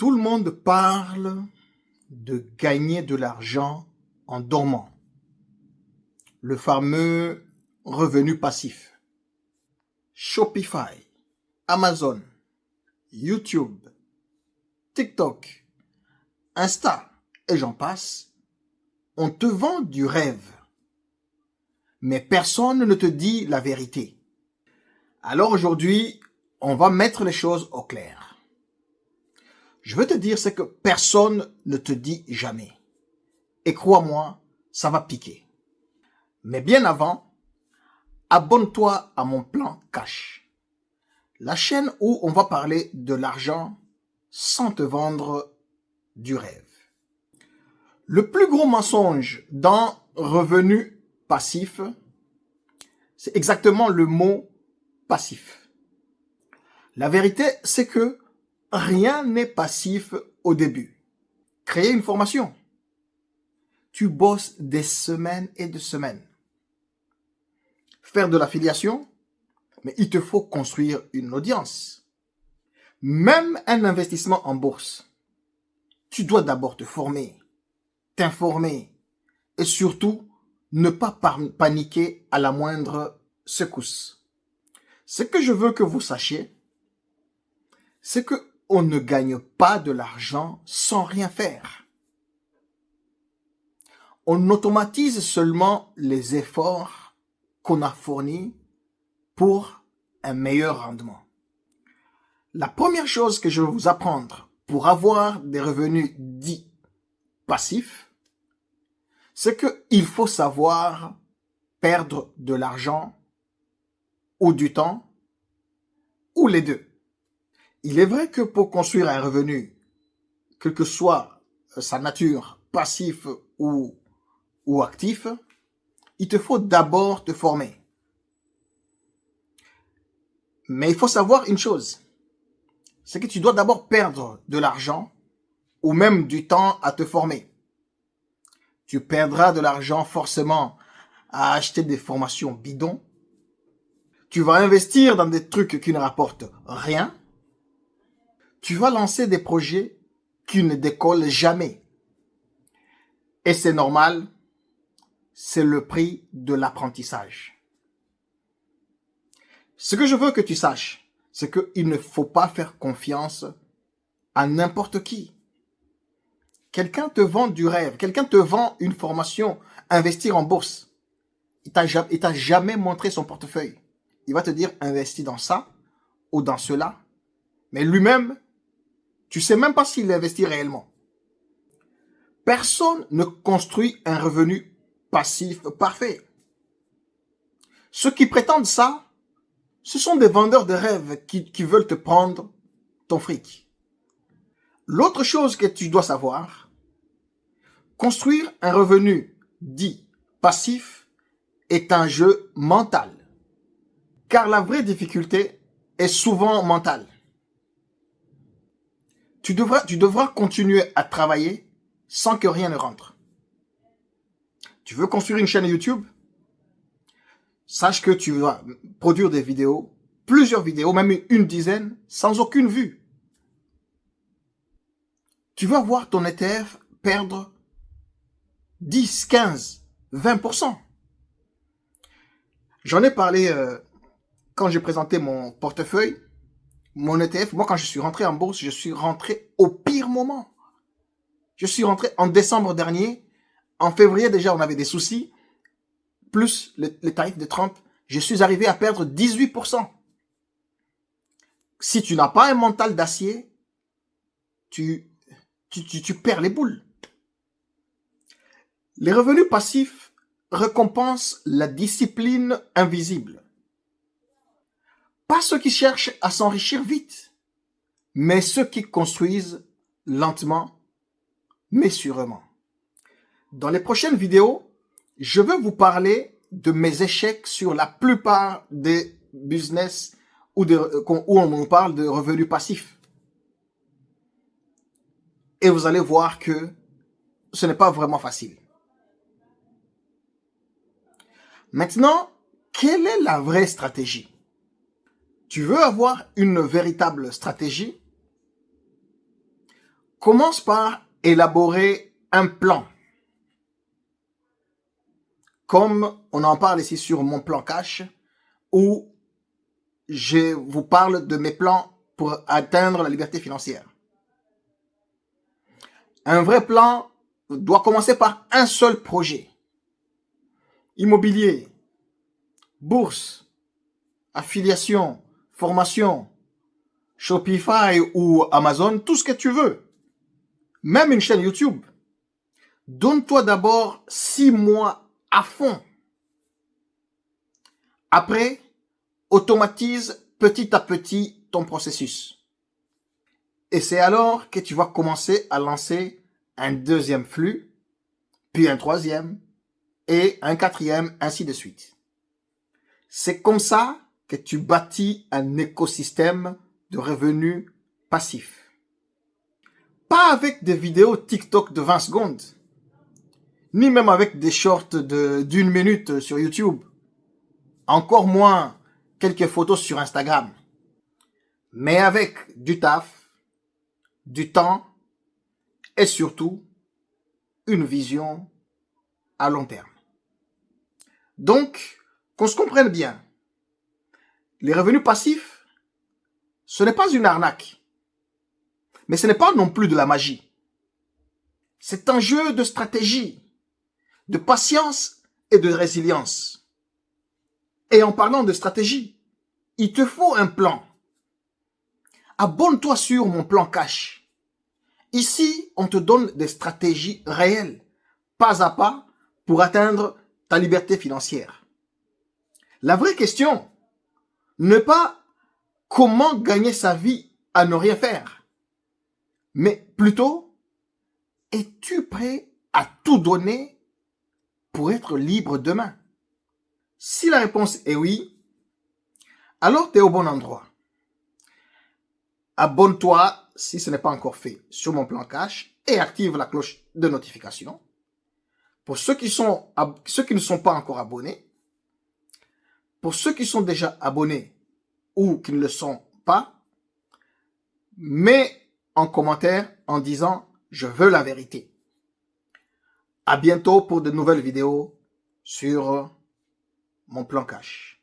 Tout le monde parle de gagner de l'argent en dormant. Le fameux revenu passif. Shopify, Amazon, YouTube, TikTok, Insta et j'en passe. On te vend du rêve. Mais personne ne te dit la vérité. Alors aujourd'hui, on va mettre les choses au clair. Je veux te dire ce que personne ne te dit jamais. Et crois-moi, ça va piquer. Mais bien avant, abonne-toi à mon plan Cash. La chaîne où on va parler de l'argent sans te vendre du rêve. Le plus gros mensonge dans revenu passif, c'est exactement le mot passif. La vérité, c'est que rien n'est passif au début. Créer une formation. Tu bosses des semaines et des semaines. Faire de l'affiliation, mais il te faut construire une audience. Même un investissement en bourse. Tu dois d'abord te former, t'informer et surtout ne pas paniquer à la moindre secousse. Ce que je veux que vous sachiez, c'est que on ne gagne pas de l'argent sans rien faire. On automatise seulement les efforts qu'on a fournis pour un meilleur rendement. La première chose que je vais vous apprendre pour avoir des revenus dits passifs, c'est qu'il faut savoir perdre de l'argent ou du temps ou les deux. Il est vrai que pour construire un revenu, quelle que soit sa nature, passif ou actif, il te faut d'abord te former. Mais il faut savoir une chose, c'est que tu dois d'abord perdre de l'argent ou même du temps à te former. Tu perdras de l'argent forcément à acheter des formations bidons. Tu vas investir dans des trucs qui ne rapportent rien. Tu vas lancer des projets qui ne décollent jamais. Et c'est normal, c'est le prix de l'apprentissage. Ce que je veux que tu saches, c'est qu'il ne faut pas faire confiance à n'importe qui. Quelqu'un te vend du rêve, quelqu'un te vend une formation, investir en bourse. Il t'a jamais montré son portefeuille. Il va te dire investis dans ça ou dans cela. Mais lui-même, tu sais même pas s'il investit réellement. Personne ne construit un revenu passif parfait. Ceux qui prétendent ça, ce sont des vendeurs de rêves qui veulent te prendre ton fric. L'autre chose que tu dois savoir, construire un revenu dit passif est un jeu mental. Car la vraie difficulté est souvent mentale. Tu devras continuer à travailler sans que rien ne rentre. Tu veux construire une chaîne YouTube? Sache que tu vas produire des vidéos, plusieurs vidéos, même une dizaine, sans aucune vue. Tu vas voir ton ETF perdre 10, 15, 20%. J'en ai parlé quand j'ai présenté mon portefeuille, mon ETF. Moi, quand je suis rentré en bourse, je suis rentré au pire moment. Je suis rentré en décembre dernier. En février, déjà, on avait des soucis. Plus les tarifs de Trump, je suis arrivé à perdre 18%. Si tu n'as pas un mental d'acier, tu perds les boules. Les revenus passifs récompensent la discipline invisible. Pas ceux qui cherchent à s'enrichir vite, mais ceux qui construisent lentement, mais sûrement. Dans les prochaines vidéos, je veux vous parler de mes échecs sur la plupart des business où on parle de revenus passifs. Et vous allez voir que ce n'est pas vraiment facile. Maintenant, quelle est la vraie stratégie? Tu veux avoir une véritable stratégie? Commence par élaborer un plan. Comme on en parle ici sur mon plan cash, où je vous parle de mes plans pour atteindre la liberté financière. Un vrai plan doit commencer par un seul projet. Immobilier, bourse, affiliation, formation, Shopify ou Amazon, tout ce que tu veux. Même une chaîne YouTube. Donne-toi d'abord 6 mois à fond. Après, automatise petit à petit ton processus. Et c'est alors que tu vas commencer à lancer un deuxième flux, puis un troisième, et un quatrième, ainsi de suite. C'est comme ça que tu bâtis un écosystème de revenus passifs. Pas avec des vidéos TikTok de 20 secondes, ni même avec des shorts d'une minute sur YouTube. Encore moins quelques photos sur Instagram. Mais avec du taf, du temps et surtout une vision à long terme. Donc, qu'on se comprenne bien, les revenus passifs, ce n'est pas une arnaque, mais ce n'est pas non plus de la magie. C'est un jeu de stratégie, de patience et de résilience. Et en parlant de stratégie, il te faut un plan. Abonne-toi sur mon plan cash. Ici, on te donne des stratégies réelles, pas à pas, pour atteindre ta liberté financière. La vraie question n'est pas comment gagner sa vie à ne rien faire, mais plutôt, es-tu prêt à tout donner pour être libre demain? Si la réponse est oui, alors tu es au bon endroit. Abonne-toi si ce n'est pas encore fait sur mon plan cash et active la cloche de notification. Pour ceux qui ne sont pas encore abonnés, pour ceux qui sont déjà abonnés ou qui ne le sont pas, mets en commentaire en disant « Je veux la vérité ». À bientôt pour de nouvelles vidéos sur mon plan cash.